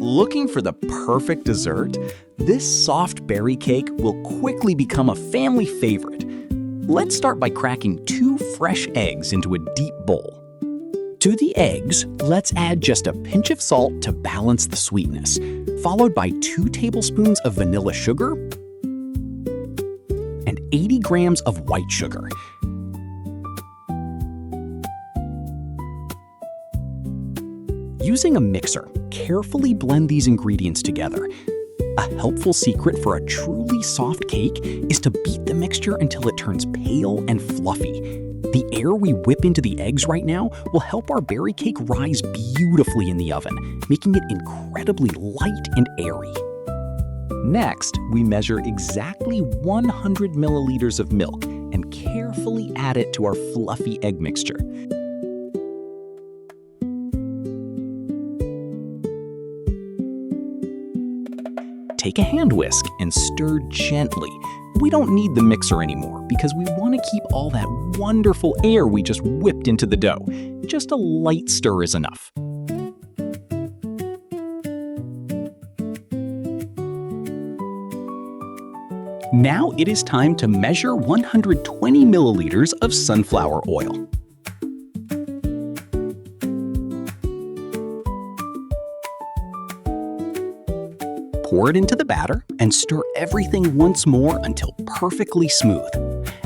Looking for the perfect dessert? This soft berry cake will quickly become a family favorite. Let's start by cracking 2 fresh eggs into a deep bowl. To the eggs, let's add just a pinch of salt to balance the sweetness, followed by 2 tablespoons of vanilla sugar and 80 grams of white sugar. Using a mixer, carefully blend these ingredients together. A helpful secret for a truly soft cake is to beat the mixture until it turns pale and fluffy. The air we whip into the eggs right now will help our berry cake rise beautifully in the oven, making it incredibly light and airy. Next, we measure exactly 100 milliliters of milk and carefully add it to our fluffy egg mixture. Take a hand whisk and stir gently. We don't need the mixer anymore because we want to keep all that wonderful air we just whipped into the dough. Just a light stir is enough. Now it is time to measure 120 milliliters of sunflower oil. Pour it into the batter and stir everything once more until perfectly smooth.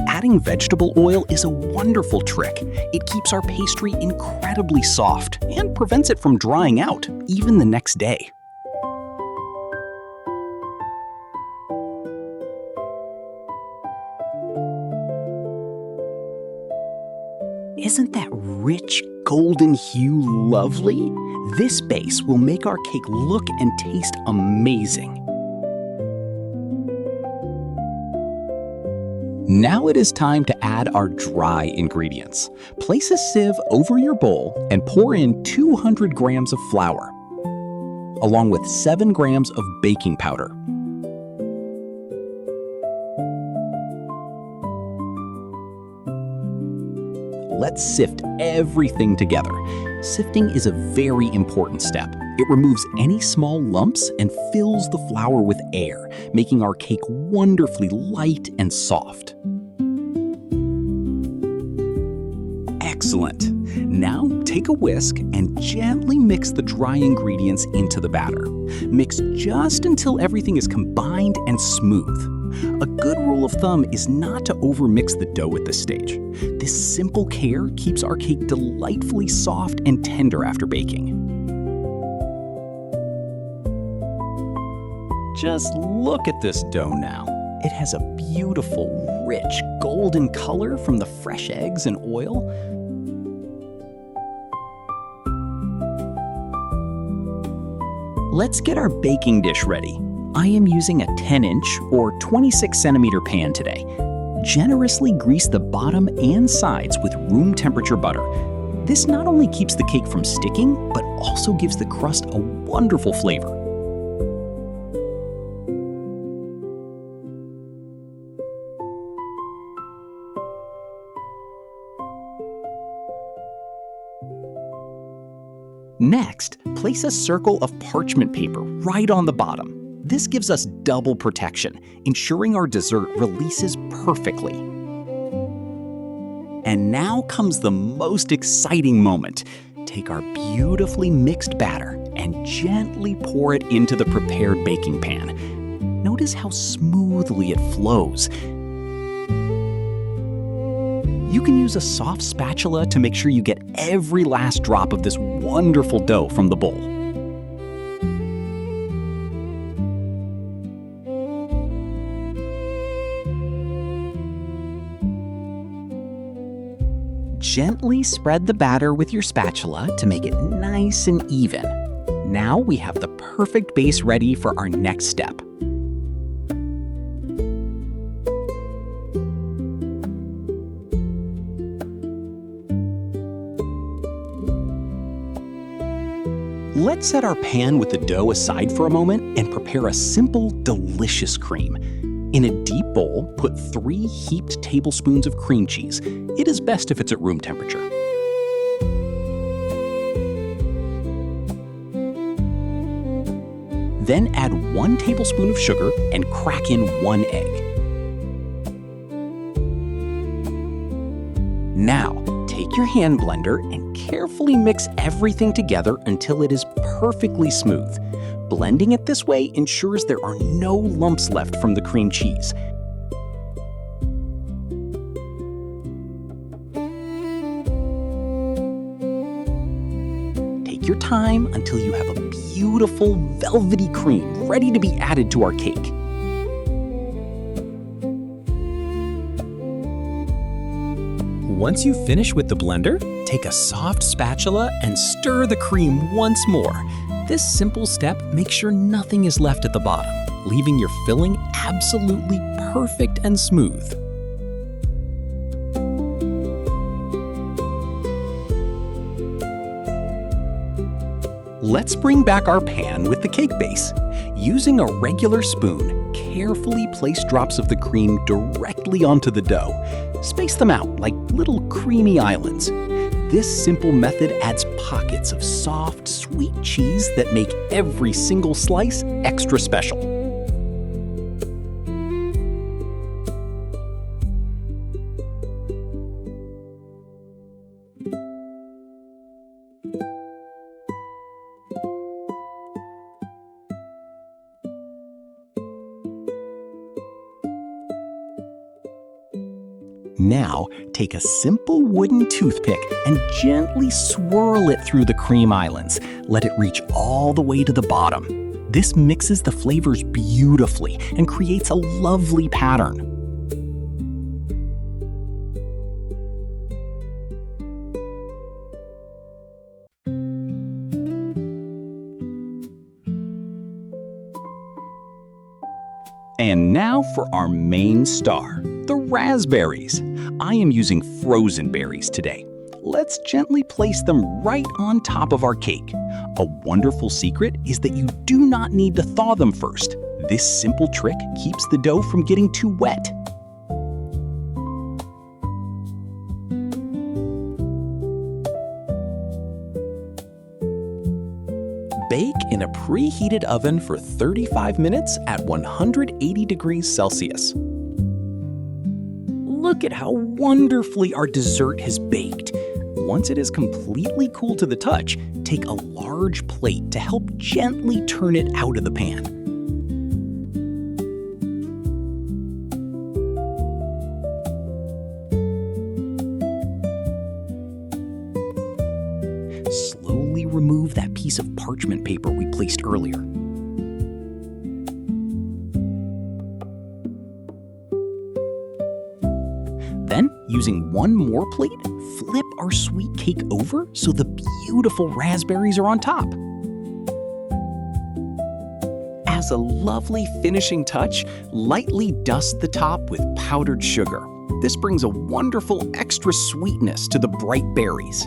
Adding vegetable oil is a wonderful trick. It keeps our pastry incredibly soft and prevents it from drying out, even the next day. Isn't that rich golden hue lovely? This base will make our cake look and taste amazing. Now it is time to add our dry ingredients. Place a sieve over your bowl and pour in 200 grams of flour, along with 7 grams of baking powder. Let's sift everything together. Sifting is a very important step. It removes any small lumps and fills the flour with air, making our cake wonderfully light and soft. Excellent. Now take a whisk and gently mix the dry ingredients into the batter. Mix just until everything is combined and smooth. A good rule of thumb is not to overmix the dough at this stage. This simple care keeps our cake delightfully soft and tender after baking. Just look at this dough now. It has a beautiful, rich, golden color from the fresh eggs and oil. Let's get our baking dish ready. I am using a 10-inch or 26-centimeter pan today. Generously grease the bottom and sides with room temperature butter. This not only keeps the cake from sticking, but also gives the crust a wonderful flavor. Next, place a circle of parchment paper right on the bottom. This gives us double protection, ensuring our dessert releases perfectly. And now comes the most exciting moment. Take our beautifully mixed batter and gently pour it into the prepared baking pan. Notice how smoothly it flows. You can use a soft spatula to make sure you get every last drop of this wonderful dough from the bowl. Gently spread the batter with your spatula to make it nice and even. Now we have the perfect base ready for our next step. Let's set our pan with the dough aside for a moment and prepare a simple, delicious cream. In a deep bowl, put 3 heaped tablespoons of cream cheese. It is best if it's at room temperature. Then add 1 tablespoon of sugar and crack in 1 egg. Now, take your hand blender and carefully mix everything together until it is perfectly smooth. Blending it this way ensures there are no lumps left from the cream cheese. Take your time until you have a beautiful velvety cream ready to be added to our cake. Once you finish with the blender, take a soft spatula and stir the cream once more. This simple step makes sure nothing is left at the bottom, leaving your filling absolutely perfect and smooth. Let's bring back our pan with the cake base. Using a regular spoon, carefully place drops of the cream directly onto the dough. Space them out like little creamy islands. This simple method adds pockets of soft, sweet cheese that make every single slice extra special. Now, take a simple wooden toothpick and gently swirl it through the cream islands. Let it reach all the way to the bottom. This mixes the flavors beautifully and creates a lovely pattern. And now for our main star, the raspberries. I am using frozen berries today. Let's gently place them right on top of our cake. A wonderful secret is that you do not need to thaw them first. This simple trick keeps the dough from getting too wet. Bake in a preheated oven for 35 minutes at 180 degrees Celsius. Look at how wonderfully our dessert has baked. Once it is completely cool to the touch, take a large plate to help gently turn it out of the pan. Slowly remove that piece of parchment paper we placed earlier. Then, using one more plate, flip our sweet cake over so the beautiful raspberries are on top. As a lovely finishing touch, lightly dust the top with powdered sugar. This brings a wonderful extra sweetness to the bright berries.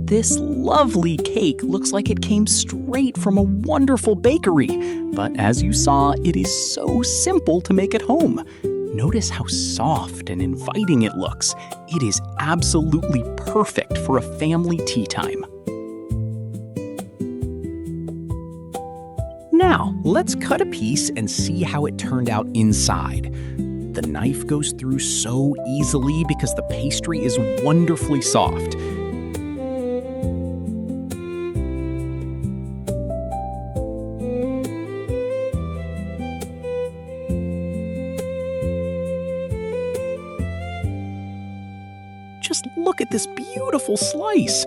This lovely cake looks like it came straight from a wonderful bakery, but as you saw, it is so simple to make at home. Notice how soft and inviting it looks. It is absolutely perfect for a family tea time. Now, let's cut a piece and see how it turned out inside. The knife goes through so easily because the pastry is wonderfully soft. Just look at this beautiful slice.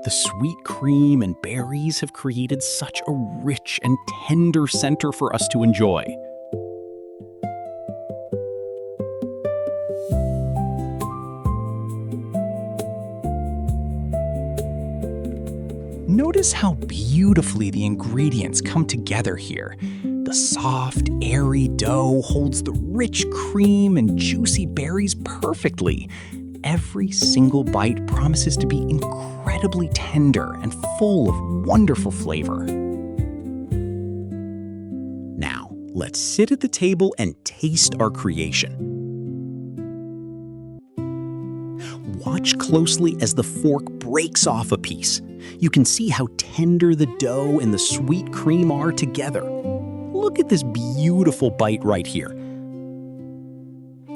The sweet cream and berries have created such a rich and tender center for us to enjoy. Notice how beautifully the ingredients come together here. The soft, airy dough holds the rich cream and juicy berries perfectly. Every single bite promises to be incredibly tender and full of wonderful flavor. Now, let's sit at the table and taste our creation. watch closely as the fork breaks off a piece. You can see how tender the dough and the sweet cream are together. Look at this beautiful bite right here.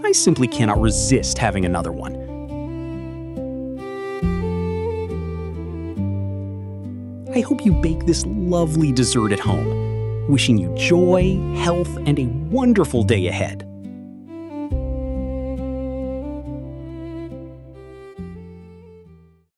I simply cannot resist having another one. I hope you bake this lovely dessert at home. Wishing you joy, health, and a wonderful day ahead.